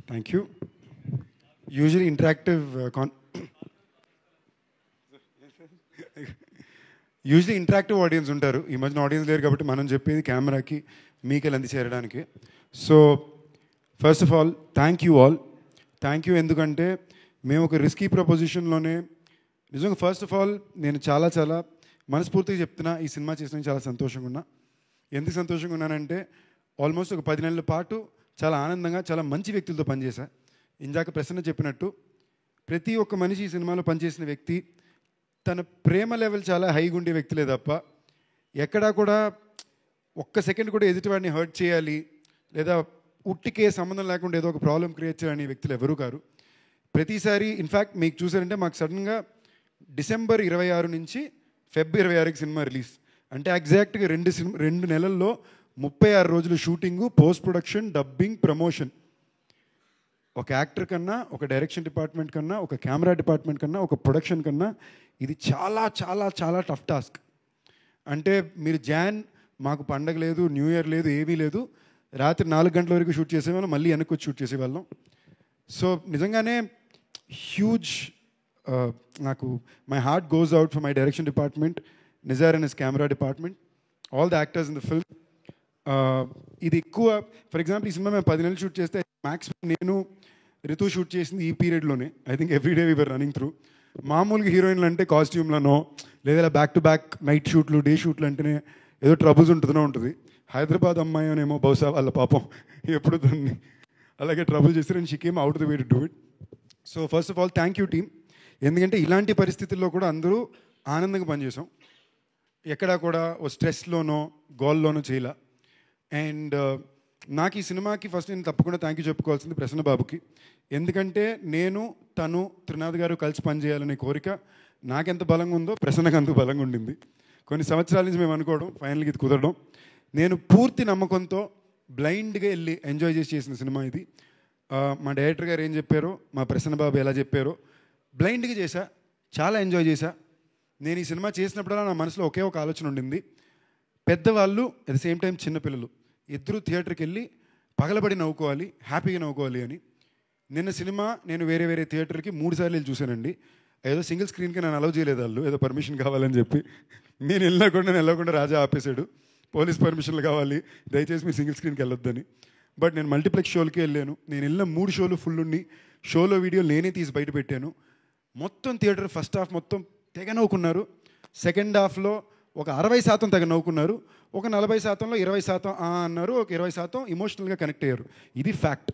Thank you. Usually interactive audience ఉంటారు. ఈ మధ్యన ఆడియన్స్ లేరు కాబట్టి మనం చెప్పేది కెమెరాకి మీకెళ్ళి అంది చేరడానికి. So first of all thank you all. Thank you ఎందుకంటే మేము ఒక రిస్కీ ప్రపోజిషన్లోనే నిజంగా ఫస్ట్ ఆఫ్ ఆల్ నేను చాలా చాలా మనస్ఫూర్తిగా చెప్తున్నా, ఈ సినిమా చేసిన చాలా సంతోషంగా ఉన్నా. ఎందుకు సంతోషంగా ఉన్నానంటే ఆల్మోస్ట్ ఒక 10 నెలల పాటు చాలా ఆనందంగా చాలా మంచి వ్యక్తులతో పనిచేశా. ఇందాక ప్రసన్న చెప్పినట్టు ప్రతి ఒక్క మనిషి ఈ సినిమాలో పనిచేసిన వ్యక్తి తన ప్రేమ లెవెల్ చాలా హైగా ఉండే వ్యక్తులే తప్ప ఎక్కడా కూడా ఒక్క సెకండ్ కూడా ఎదుటివాడిని హర్ట్ చేయాలి లేదా ఉట్టికే సంబంధం లేకుండా ఏదో ఒక ప్రాబ్లం క్రియేట్ చేయాలని వ్యక్తులు ఎవరూ కారు. ప్రతిసారి ఇన్ఫ్యాక్ట్ మీకు చూసారంటే మాకు సడన్గా డిసెంబర్ 26 నుంచి ఫిబ్రవరి 26కి సినిమా రిలీజ్ అంటే ఎగ్జాక్ట్గా 2 నెలల్లో 36 రోజులు shooting, post production, dubbing, promotion. ఒక యాక్టర్ కన్నా, ఒక డైరెక్షన్ డిపార్ట్మెంట్ కన్నా, ఒక కెమెరా డిపార్ట్మెంట్ కన్నా, ఒక ప్రొడక్షన్ కన్నా ఇది చాలా చాలా చాలా టఫ్ టాస్క్. అంటే మీరు మాకు పండగ లేదు, న్యూ ఇయర్ లేదు, ఏమీ లేదు, రాత్రి 4 గంటల వరకు షూట్ చేసేవాళ్ళం, మళ్ళీ వెనక్కి వచ్చి షూట్ చేసేవాళ్ళం. సో నిజంగానే హ్యూజ్ నాకు my heart goes out for my direction department, Nizar and his camera department, all the actors in the film. ఇది ఎక్కువ ఫర్ ఎగ్జాంపుల్ ఈ సినిమా మేము 10 నెలలు షూట్ చేస్తే మ్యాక్స్ నేను రితు షూట్ చేసింది ఈ పీరియడ్లోనే. I think everyday we were running through. మామూలుగా హీరోయిన్లు అంటే కాస్ట్యూమ్లనో లేదా బ్యాక్ టు బ్యాక్ నైట్ షూట్లు, డే షూట్లు అంటేనే ఏదో ట్రబుల్స్ ఉంటుంది. హైదరాబాద్ అమ్మాయి అనేమో బహుశా వాళ్ళ పాపం ఎప్పుడు దాన్ని అలాగే ట్రబుల్ చేస్తారు and she came out the way to do it. So first of all thank you team. ఎందుకంటే ఇలాంటి పరిస్థితుల్లో కూడా అందరూ ఆనందంగా పనిచేసాం. ఎక్కడా కూడా ఓ స్ట్రెస్లోనో గోల్లోనో చేయలే. అండ్ నాకు ఈ సినిమాకి ఫస్ట్ నేను తప్పకుండా థ్యాంక్ యూ చెప్పుకోవాల్సింది ప్రసన్న బాబుకి. ఎందుకంటే నేను తను త్రినాథ్ గారు కలిసి పనిచేయాలనే కోరిక నాకెంత బలంగా ఉందో ప్రసన్నకు అంత బలంగా ఉండింది. కొన్ని సంవత్సరాల నుంచి మేము అనుకోవడం, ఫైనల్గా ఇది కుదరడం. నేను పూర్తి నమ్మకంతో బ్లైండ్గా వెళ్ళి ఎంజాయ్ చేసిన సినిమా ఇది. మా డైరెక్టర్ గారు ఏం చెప్పారో, మా ప్రసన్న బాబు ఎలా చెప్పారో బ్లైండ్గా చేశా, చాలా ఎంజాయ్ చేశా. నేను ఈ సినిమా చేసినప్పుడల్లా నా మనసులో ఒకే ఒక ఆలోచన ఉండింది, పెద్దవాళ్ళు అట్ ద సేమ్ టైం చిన్నపిల్లలు ఇద్దరు థియేటర్కి వెళ్ళి పగలబడి నవ్వుకోవాలి, హ్యాపీగా నవ్వుకోవాలి అని. నిన్న సినిమా నేను వేరే వేరే థియేటర్కి 3 సార్లు వెళ్ళి చూశానండి. ఏదో సింగిల్ స్క్రీన్కి నన్ను అలౌ చేయలేదు వాళ్ళు, ఏదో పర్మిషన్ కావాలని చెప్పి. నేను వెళ్ళకుండా రాజా ఆపేశాడు, పోలీస్ పర్మిషన్లు కావాలి, దయచేసి మీరు సింగిల్ స్క్రీన్కి వెళ్ళొద్దని. బట్ నేను మల్టీప్లెక్స్ షోలకే వెళ్ళాను. నేను వెళ్ళిన 3 షోలు ఫుల్ ఉండి షోలో వీడియోలు నేనే తీసి బయట పెట్టాను. మొత్తం థియేటర్ ఫస్ట్ హాఫ్ మొత్తం తెగ నవ్వుకున్నారు. సెకండ్ హాఫ్లో ఒక 60% తెగ నవ్వుకున్నారు. ఒక 40%లో 20% అన్నారు, ఒక 20% ఇమోషనల్గా కనెక్ట్ అయ్యారు. ఇది fact.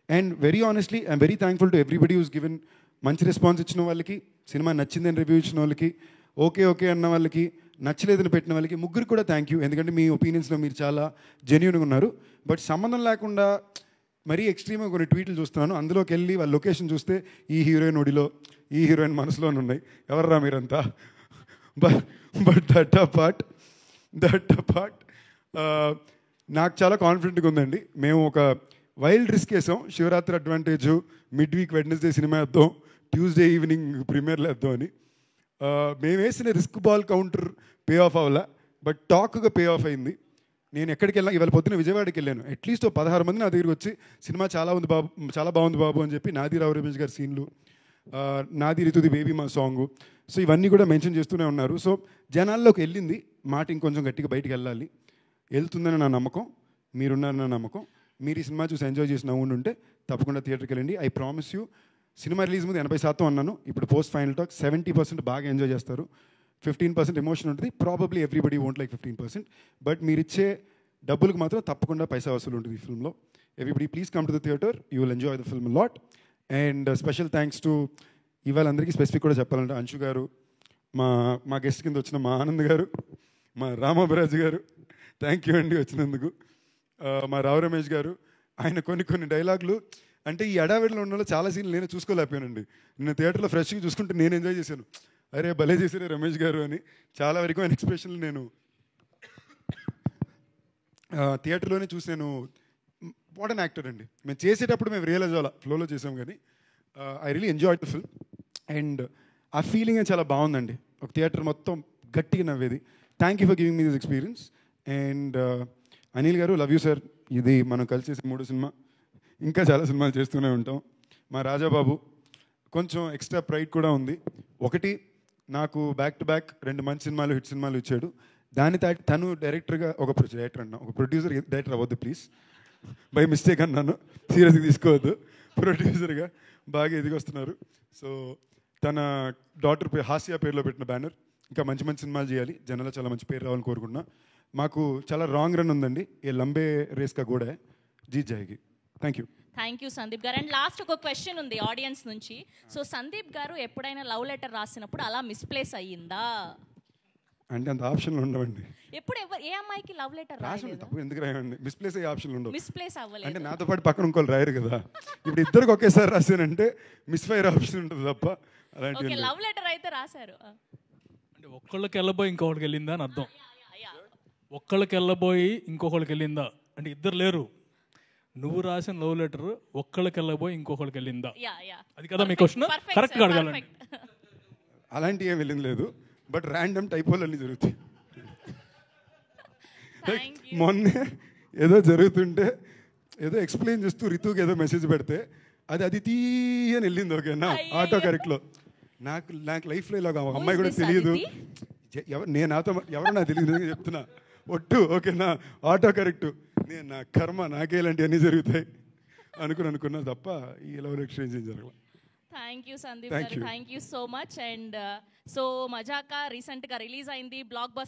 And very honestly I'm very thankful to everybody who's given. మంచి రెస్పాన్స్ ఇచ్చిన వాళ్ళకి, సినిమా నచ్చిందని రివ్యూ ఇచ్చిన వాళ్ళకి, ఓకే అన్న వాళ్ళకి, నచ్చలేదని పెట్టిన వాళ్ళకి, ముగ్గురికి కూడా థ్యాంక్ యూ. ఎందుకంటే మీ ఒపీనియన్స్లో మీరు చాలా జెన్యూన్గా ఉన్నారు. బట్ సంబంధం లేకుండా మరీ ఎక్స్ట్రీమ్గా కొన్ని ట్వీట్లు చూస్తున్నాను. అందులోకి వెళ్ళి వాళ్ళ లొకేషన్ చూస్తే ఈ హీరోయిన్ ఒడిలో, ఈ హీరోయిన్ మనసులోనే ఉన్నాయి, ఎవర్రా మీరంతా. బట్ దట్ అపార్ట్ నాకు చాలా కాన్ఫిడెంట్గా ఉందండి. మేము ఒక వైల్డ్ రిస్క్ వేసాం. Shivaratri advantage, mid week Wednesday cinema వేద్దాం, ట్యూస్డే ఈవినింగ్ ప్రీమియర్లు వేద్దాం అని. మేము వేసిన risk ball counter pay of అవ్వాలా, బట్ టాక్గా పే ఆఫ్ అయింది. నేను ఎక్కడికి వెళ్ళా, ఇవాళ పొద్దున్న విజయవాడకి వెళ్ళాను. అట్లీస్ట్ 16 మంది నా దగ్గరికి వచ్చి సినిమా చాలా బాగుంది బాబు అని చెప్పి, నాది రావు రమేష్ గారి సీన్లు, నాది రితుది బేబీ మా సాంగు, సో ఇవన్నీ కూడా మెన్షన్ చేస్తూనే ఉన్నారు. సో జనాల్లోకి వెళ్ళింది మాట, ఇంకొంచెం గట్టిగా బయటికి వెళ్ళాలి, వెళ్తుందని నా నమ్మకం, మీరున్నారని నా నమ్మకం. మీరు ఈ సినిమా చూసి ఎంజాయ్ చేసి నవ్వుంటే తప్పకుండా థియేటర్కి వెళ్ళండి. I promise you. Cinema release ముందు 80% అన్నాను, ఇప్పుడు పోస్ట్ ఫైనల్ టాక్ 70% బాగా ఎంజాయ్ చేస్తారు, 15% ఎమోషన్ ఉంటుంది. Probably everybody won't like 15%, but మీరు ఇచ్చే డబ్బులకు మాత్రం తప్పకుండా పైసా వసూలు ఉంటుంది ఈ ఫిల్మ్లో. Everybody please come to the theatre, you will enjoy the film lot. And special thanks to ఇవాళ అందరికీ స్పెసిఫిక్ కూడా చెప్పాలంటే అంశు గారు, మా గెస్ట్ కింద వచ్చిన మా ఆనంద్ గారు, మా రామాభిరాజు గారు, థ్యాంక్ యూ అండి వచ్చినందుకు. మా రావు రమేష్ గారు, ఆయన కొన్ని డైలాగులు అంటే ఈ అడావిడిలో ఉన్న వాళ్ళు చాలా సీన్లు నేను చూసుకోలేకపోయానండి. నేను థియేటర్లో ఫ్రెష్గా చూసుకుంటే నేను ఎంజాయ్ చేశాను. అరే భలే చేశారే రమేష్ గారు అని చాలా వరకు ఆయన ఎక్స్ప్రెషన్లు నేను థియేటర్లోనే చూసి నేను వాట్ అన్ యాక్టర్ అండి. మేము చేసేటప్పుడు మేము రియలైజ్ అవ్వాలి, ఫ్లోలో చేసాం, కానీ I really enjoy the film. And ఆ ఫీలింగ్ చాలా బాగుందండి, ఒక థియేటర్ మొత్తం గట్టిగా నవ్వేది. Thank you for giving me this experience. And Anil గారు, లవ్ యూ సార్. ఇది మనం కలిసి చేసే 3వ సినిమా. ఇంకా చాలా సినిమాలు చేస్తూనే ఉంటాం. మా రాజాబాబు కొంచెం ఎక్స్ట్రా ప్రైడ్ కూడా ఉంది. ఒకటి, నాకు బ్యాక్ టు బ్యాక్ 2 మంచి సినిమాలు, హిట్ సినిమాలు ఇచ్చాడు. దాని తను డైరెక్టర్గా ఒక ప్రొడ్యూసర్ డైరెక్టర్ అవ్వద్దు ప్లీజ్, బై మిస్టేక్ అన్నాను, సీరియస్గా తీసుకోవద్దు. ప్రొడ్యూసర్గా బాగా ఎదిగొస్తున్నారు. సో తన డాటర్ పేరు హాస్య పేరులో పెట్టిన బ్యానర్. ఇంకా మంచి మంచి సినిమాలు చేయాలి, జనాల్లో చాలా మంచి పేరు రావాలని కోరుకుంటున్నా. మాకు చాలా రాంగ్ రన్ ఉందండి. ఏ లంబే రేస్ కా కూడా జీత్ జాయికి. థ్యాంక్ యూ సందీప్ గారు. అండ్ లాస్ట్ ఒక క్వశ్చన్ ఉంది ఆడియన్స్ నుంచి. సో సందీప్ గారు ఎప్పుడైనా లవ్ లెటర్ రాసినప్పుడు అలా మిస్ప్లేస్ అయ్యిందా? అంటే అంత ఆప్షన్లు ఉండవండి. ఎప్పుడు ఏ అమ్మాయికి లవ్ లెటర్ రాయలేదు? తప్పు ఎందుకు రాయండి, మిస్ప్లేస్ అయ్యే ఆప్షన్లు ఉండవు. మిస్ప్లేస్ అవ్వలేదు అంటే నాతో పాటు పక్కన ఇంకోళ్ళు రాయరు కదా. ఇప్పుడు ఇద్దరికి ఒకేసారి రాశానంటే మిస్ఫైర్ ఆప్షన్ ఉంటుంది తప్ప అలాంటి లవ్ లెటర్ అయితే రాశారు. అంటే ఒక్కళ్ళకి వెళ్ళబోయి ఇంకొకళ్ళకి వెళ్ళిందా అని అర్థం. ఒక్కళ్ళకి వెళ్ళబోయి ఇంకొకళ్ళకి వెళ్ళిందా అంటే ఇద్దరు లేరు. నువ్వు రాసిన లవ్ లెటర్ ఒక్కళ్ళకి వెళ్ళబోయి ఇంకొకళ్ళకి వెళ్ళిందా, అది కదా మీ క్వశ్చన్. కరెక్ట్గా అడగాలండి. అలాంటి ఏం వెళ్ళింది లేదు, బట్ ర్యాండమ్ టైపోలన్నీ జరుగుతాయి. మొన్నే ఏదో జరుగుతుంటే ఏదో ఎక్స్ప్లెయిన్ చేస్తూ రితుకి ఏదో మెసేజ్ పెడితే అది తీయని వెళ్ళింది. ఓకేనా, ఆటో కరెక్ట్లో. నాకు లైఫ్లో ఇలా ఒక అమ్మాయి కూడా తెలియదు. నేను నాతో ఎవరో నాకు తెలియదు చెప్తున్నా ఒట్టు. ఓకేనా, ఆటో కరెక్ట్. నేను నా కర్మ, నాకే ఇలాంటివన్నీ జరుగుతాయి అనుకున్నా తప్ప ఈ లవ్ ఎక్స్చేంజ్ ఏం జరగలేదు. థ్యాంక్ యూ సందీప్ గారు, thank you so much. And so Mazaka రీసెంట్గా రిలీజ్ అయింది, బ్లాక్ బస్టర్